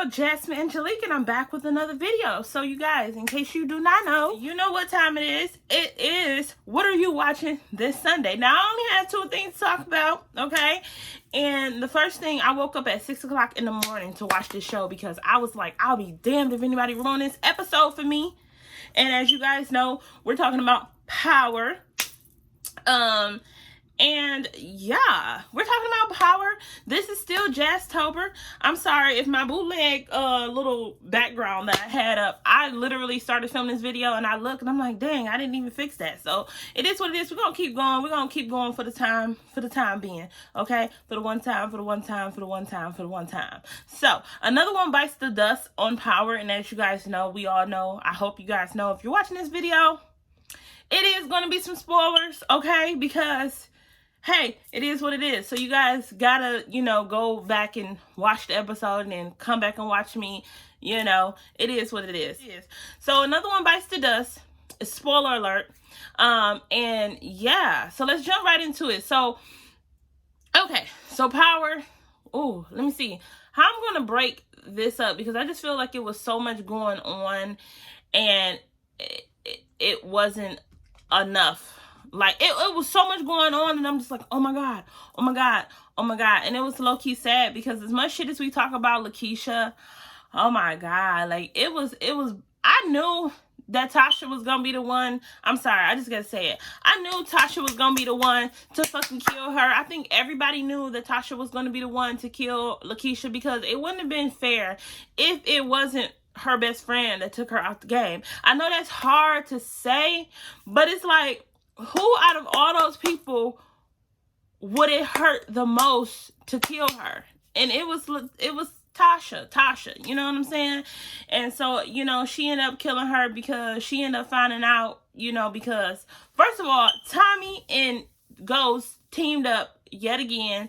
girl Jasmine Angelique, and I'm back with another video. So you guys, in case you do not know, you know what time it is. It is what are you watching this Sunday? Now I only have two things to talk about, okay? And the first thing, I woke up at 6 o'clock in the morning to watch this show because I was like, I'll be damned if anybody ruined this episode for me. And as you guys know, we're talking about Power. And yeah, we're talking about Power. This is still JasTober. I'm sorry if my bootleg little background that I had up, I literally started filming this video and I look and I'm like, dang, I didn't even fix that. So it is what it is. We're gonna keep going. We're gonna keep going for the time being. Okay? For the one time. So another one bites the dust on Power, and as you guys know, we all know, I hope you guys know, if you're watching this video, it is gonna be some spoilers, okay? Because hey, it is what it is. So you guys gotta, go back and watch the episode and then come back and watch me. It is what it is. So another one bites the dust. Spoiler alert. And yeah, so let's jump right into it. So, okay, so Power. Oh, let me see how I'm gonna break this up because I just feel like it was so much going on and it wasn't enough. Like, it was so much going on, and I'm just like, oh my God. And it was low-key sad because as much shit as we talk about Lakeisha, oh my God. Like, it was, I knew that Tasha was gonna be the one. I'm sorry, I just gotta say it. I knew Tasha was gonna be the one to fucking kill her. I think everybody knew that Tasha was gonna be the one to kill Lakeisha because it wouldn't have been fair if it wasn't her best friend that took her out the game. I know that's hard to say, but it's like, who out of all those people would it hurt the most to kill her? And it was Tasha, you know what I'm saying? And so, she ended up killing her because she ended up finding out, because first of all, Tommy and Ghost teamed up yet again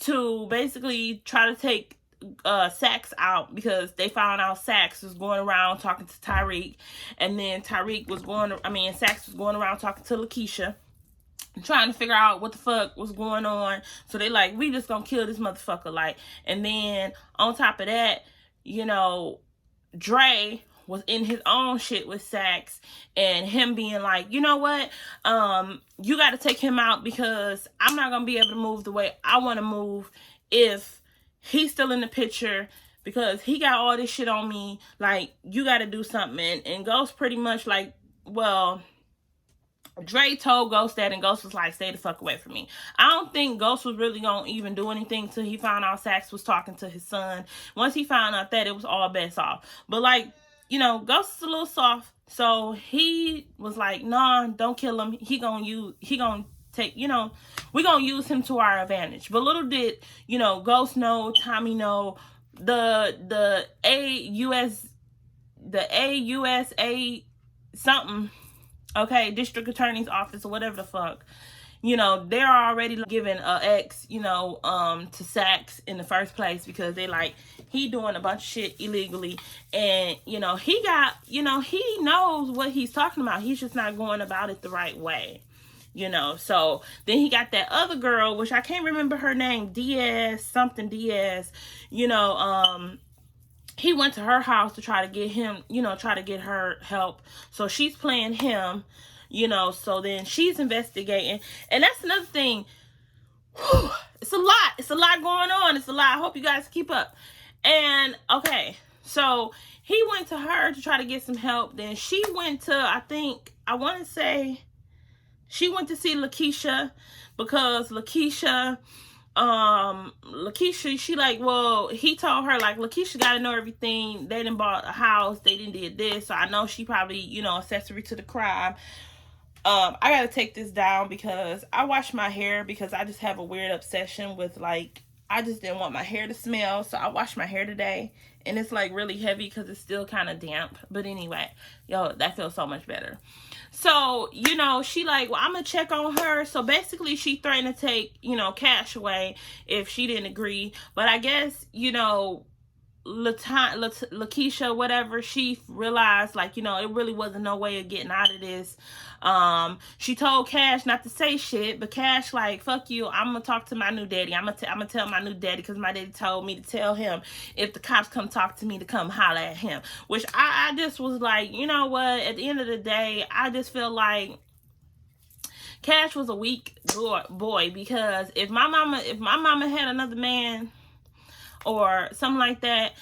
to basically try to take Sax out because they found out Sax was going around talking to Tyreek, and then Sax was going around talking to Lakeisha, trying to figure out what the fuck was going on. So they like, we just gonna kill this motherfucker, like. And then on top of that, Dre was in his own shit with Sax, and him being like, you know what, you got to take him out because I'm not gonna be able to move the way I want to move if he's still in the picture, because he got all this shit on me. Like, you got to do something. And Ghost pretty much like, well, Dre told Ghost that, and Ghost was like, stay the fuck away from me. I don't think Ghost was really going to even do anything till he found out Sax was talking to his son. Once he found out that, it was all bets off. But like, Ghost is a little soft. So he was like, nah, don't kill him. He gonna take, we're gonna use him to our advantage. But little did Ghost know, Tommy know, the AUSA something, okay, district attorney's office or whatever the fuck, they're already giving a X to Sax in the first place because they like, he doing a bunch of shit illegally, and he got, he knows what he's talking about. He's just not going about it the right way. So then he got that other girl, which I can't remember her name, Diaz. He went to her house to try to get him, try to get her help. So she's playing him, so then she's investigating. And that's another thing. Whew, it's a lot going on. It's a lot. I hope you guys keep up. And okay, so he went to her to try to get some help. Then she went to, she went to see Lakeisha because Lakeisha, she like, well, he told her, like, Lakeisha got to know everything. They done bought a house. They done did this. So I know she probably, accessory to the crime. I got to take this down because I wash my hair because I just have a weird obsession with, like, I just didn't want my hair to smell. So I washed my hair today. And it's like really heavy because it's still kind of damp. But anyway, that feels so much better. So, she like, well, I'm going to check on her. So basically she threatened to take, cash away if she didn't agree. But I guess, Lakeisha, whatever, she realized, like, you know, it really wasn't no way of getting out of this. She told Cash not to say shit, but Cash, like, fuck you, I'm gonna talk to my new daddy. I'm gonna tell my new daddy, because my daddy told me to tell him if the cops come talk to me to come holler at him. Which I just was like, you know what, at the end of the day, I just feel like Cash was a weak boy, because if my mama had another man or something like that,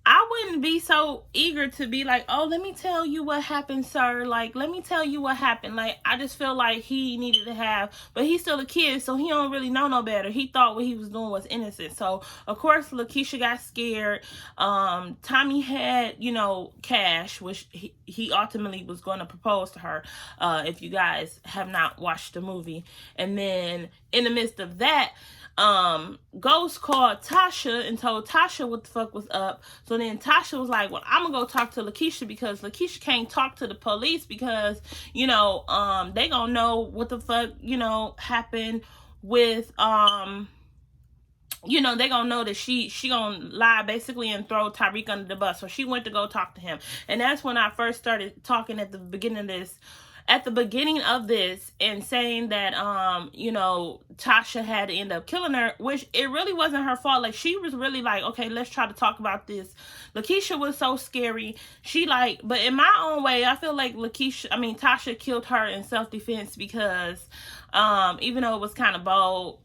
I wouldn't be so eager to be like, oh, let me tell you what happened, sir. Like, let me tell you what happened. Like, I just feel like he needed to have, but he's still a kid, so he don't really know no better. He thought what he was doing was innocent. So, of course, Lakeisha got scared. Tommy had, you know, Cash, which he ultimately was going to propose to her, if you guys have not watched the movie. And then, in the midst of that, Ghost called Tasha and told Tasha what the fuck was up. So then Tasha was like, well, I'm gonna go talk to Lakeisha, because Lakeisha can't talk to the police, because, you know, they gonna know what the fuck, you know, happened with, you know, they gonna know that she gonna lie basically and throw Tyreek under the bus. So she went to go talk to him. And that's when I first started talking at the beginning of this and saying that, you know, Tasha had to end up killing her, which it really wasn't her fault. Like, she was really like, okay, let's try to talk about this. Lakeisha was so scary. She like, but in my own way, I feel like Tasha killed her in self-defense, because, even though it was kind of bold,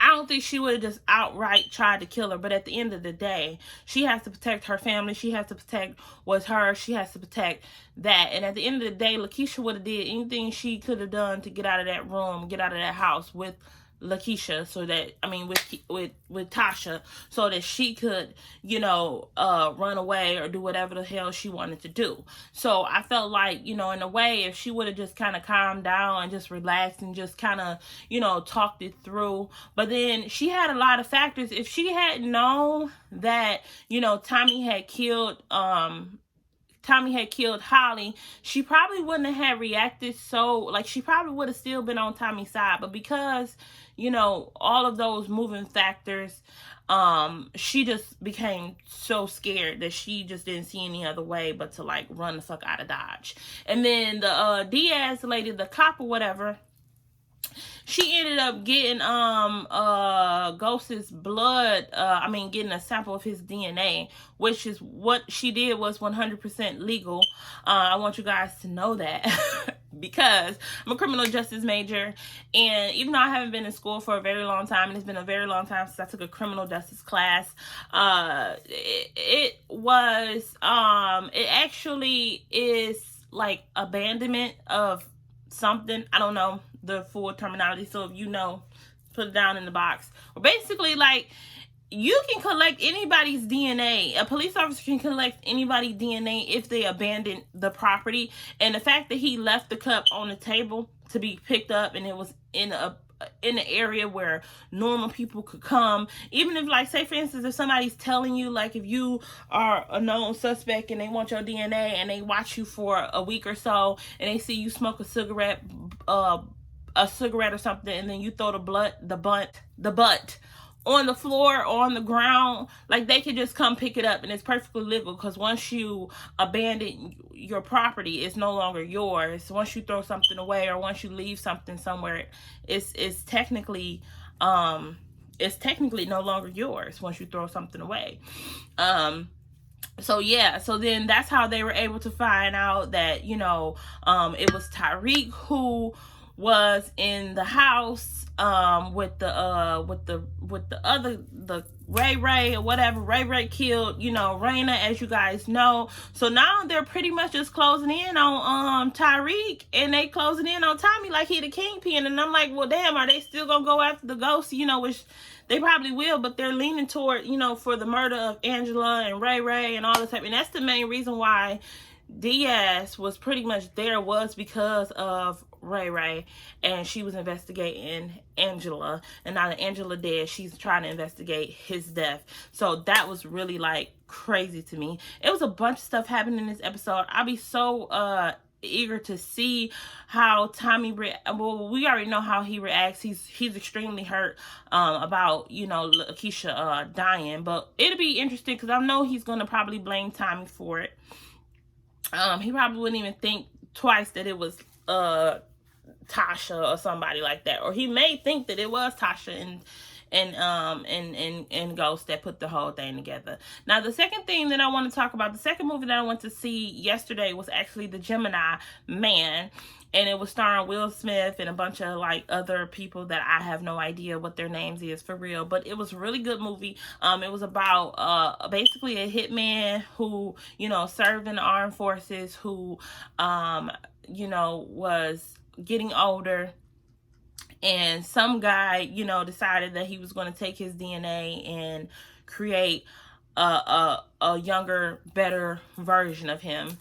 I don't think she would have just outright tried to kill her. But at the end of the day, she has to protect her family. She has to protect what's hers. She has to protect that. And at the end of the day, Lakeisha would have did anything she could have done to get out of that room, get out of that house with Lakeisha, so that, I mean, with Tasha, so that she could, you know, run away or do whatever the hell she wanted to do. So I felt like, you know, in a way, if she would have just kind of calmed down and just relaxed and just kind of, you know, talked it through. But then she had a lot of factors. If she had known that, you know, Tommy had killed Holly, she probably wouldn't have reacted so, like, she probably would have still been on Tommy's side. But because, you know, all of those moving factors, she just became so scared that she just didn't see any other way but to, like, run the fuck out of Dodge. And then the Diaz lady, the cop or whatever, she ended up getting Ghost's blood, getting a sample of his DNA, which is what she did was 100% legal. I want you guys to know that because I'm a criminal justice major, and even though I haven't been in school for a very long time, and it's been a very long time since I took a criminal justice class, it actually is like abandonment of something. I don't know the full terminology, so if you know, put it down in the box. Or basically, like, you can collect anybody's DNA. A police officer can collect anybody's DNA if they abandon the property. And the fact that he left the cup on the table to be picked up, and it was in an area where normal people could come, even if, like, say for instance, if somebody's telling you, like, if you are a known suspect and they want your DNA and they watch you for a week or so and they see you smoke a cigarette or something, and then you throw the butt on the floor or on the ground, like, they could just come pick it up, and it's perfectly legal, because once you abandon your property, it's no longer yours. Once you throw something away or once you leave something somewhere, it's technically no longer yours once you throw something away. So yeah, so then that's how they were able to find out that, you know, it was Tyreek who was in the house with the Ray or whatever. Ray killed, you know, Raina, as you guys know. So now they're pretty much just closing in on Tyreek, and they closing in on Tommy like he the kingpin. And I'm like, well, damn, are they still gonna go after the ghost? You know, which they probably will, but they're leaning toward, you know, for the murder of Angela and Ray and all this type. And that's the main reason why Diaz was pretty much there, was because of Ray, and she was investigating Angela, and now that Angela dead, she's trying to investigate his death. So that was really, like, crazy to me. It was a bunch of stuff happening in this episode. I'll be so eager to see how Tommy well, we already know how he reacts. He's extremely hurt about, you know, Lakeisha dying, but it'll be interesting because I know he's gonna probably blame Tommy for it. He probably wouldn't even think twice that it was Tasha or somebody like that, or he may think that it was Tasha and Ghost that put the whole thing together. Now, the second thing that I want to talk about, the second movie that I went to see yesterday was actually The Gemini Man, and it was starring Will Smith and a bunch of like other people that I have no idea what their names is for real, but it was a really good movie. It was about basically a hitman who, you know, served in the armed forces, who you know, was getting older, and some guy, you know, decided that he was going to take his DNA and create a younger, better version of him.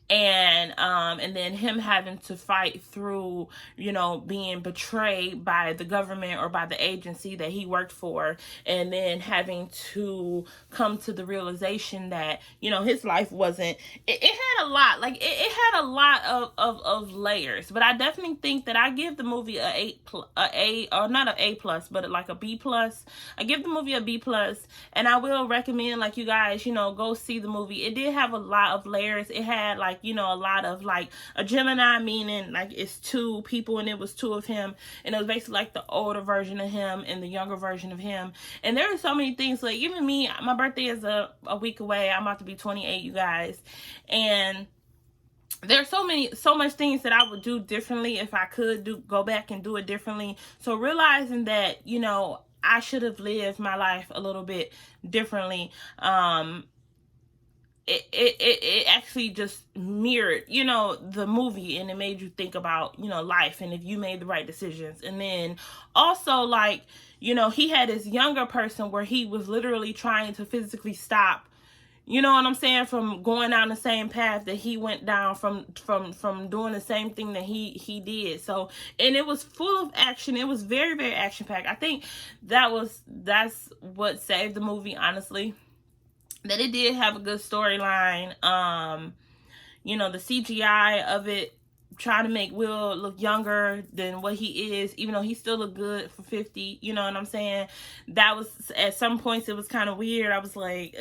And then him having to fight through, you know, being betrayed by the government or by the agency that he worked for, and then having to come to the realization that, you know, his life wasn't, it had a lot, like it had a lot of layers, but I definitely think that I give the movie not an A plus, but like a B plus. I give the movie a B plus, and I will recommend, like, you guys, you know, go see the movie. It did have a lot of layers. It had, like, you know, a lot of, like, a Gemini, meaning like it's two people and it was two of him, and it was basically like the older version of him and the younger version of him. And there are so many things, like, even me, my birthday is a week away. I'm about to be 28, you guys, and there's so much things that I would do differently if I could go back and do it differently. So realizing that, you know, I should have lived my life a little bit differently, it actually just mirrored, you know, the movie, and it made you think about, you know, life and if you made the right decisions. And then also, like, you know, he had this younger person where he was literally trying to physically stop, you know what I'm saying, from going down the same path that he went down, from doing the same thing that he did. So, and it was full of action. It was very, very action packed. I think that's what saved the movie, honestly. That it did have a good storyline. You know, the CGI of it, trying to make Will look younger than what he is, even though he still looked good for 50, you know what I'm saying? That was, at some points, it was kind of weird. I was like,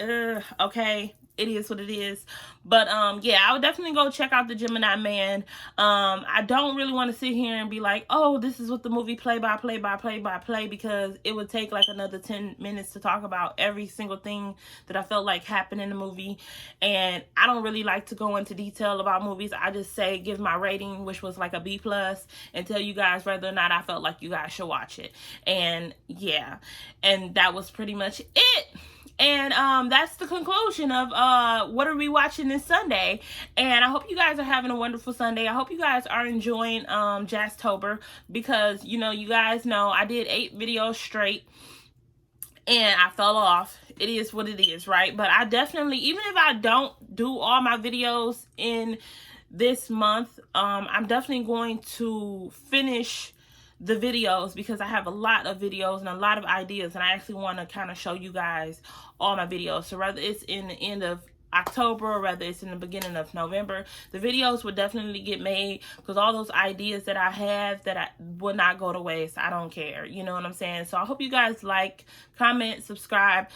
okay, it is what it is. But yeah, I would definitely go check out The Gemini Man. I don't really want to sit here and be like, oh, this is what the movie play by play, because it would take like another 10 minutes to talk about every single thing that I felt like happened in the movie. And I don't really like to go into detail about movies. I just say give my rating, which was like a B plus, and tell you guys whether or not I felt like you guys should watch it. And yeah, and that was pretty much it. And that's the conclusion of what are we watching this Sunday. And I hope you guys are having a wonderful Sunday. I hope you guys are enjoying JasTober, because, you know, you guys know I did 8 videos straight and I fell off. It is what it is, right? But I definitely, even if I don't do all my videos in this month, I'm definitely going to finish the videos, because I have a lot of videos and a lot of ideas, and I actually want to kind of show you guys all my videos. So whether it's in the end of October or whether it's in the beginning of November, the videos will definitely get made, because all those ideas that I have, that I will not go to waste. I don't care, you know what I'm saying? So I hope you guys like, comment, subscribe,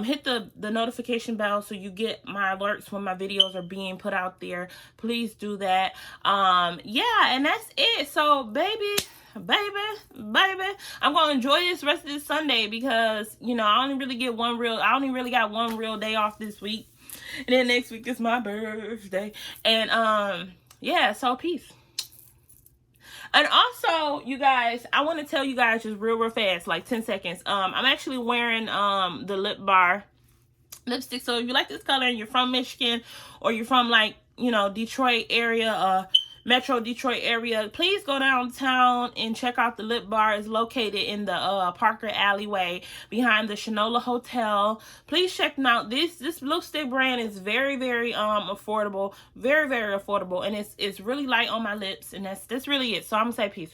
hit the notification bell so you get my alerts when my videos are being put out there. Please do that. Yeah, and that's it. So baby, I'm gonna enjoy this rest of this Sunday, because, you know, I only really got one real day off this week, and then next week is my birthday. And yeah, so peace. And also, you guys, I want to tell you guys just real fast, like 10 seconds. I'm actually wearing the Lip Bar lipstick. So if you like this color and you're from Michigan, or you're from, like, you know, Detroit area, Metro Detroit area, please go downtown and check out the Lip Bar. It's located in the Parker alleyway behind the Shinola Hotel. Please check them out. This lipstick brand is very, very affordable, very, very affordable, and it's really light on my lips, and that's really it. So I'm gonna say peace.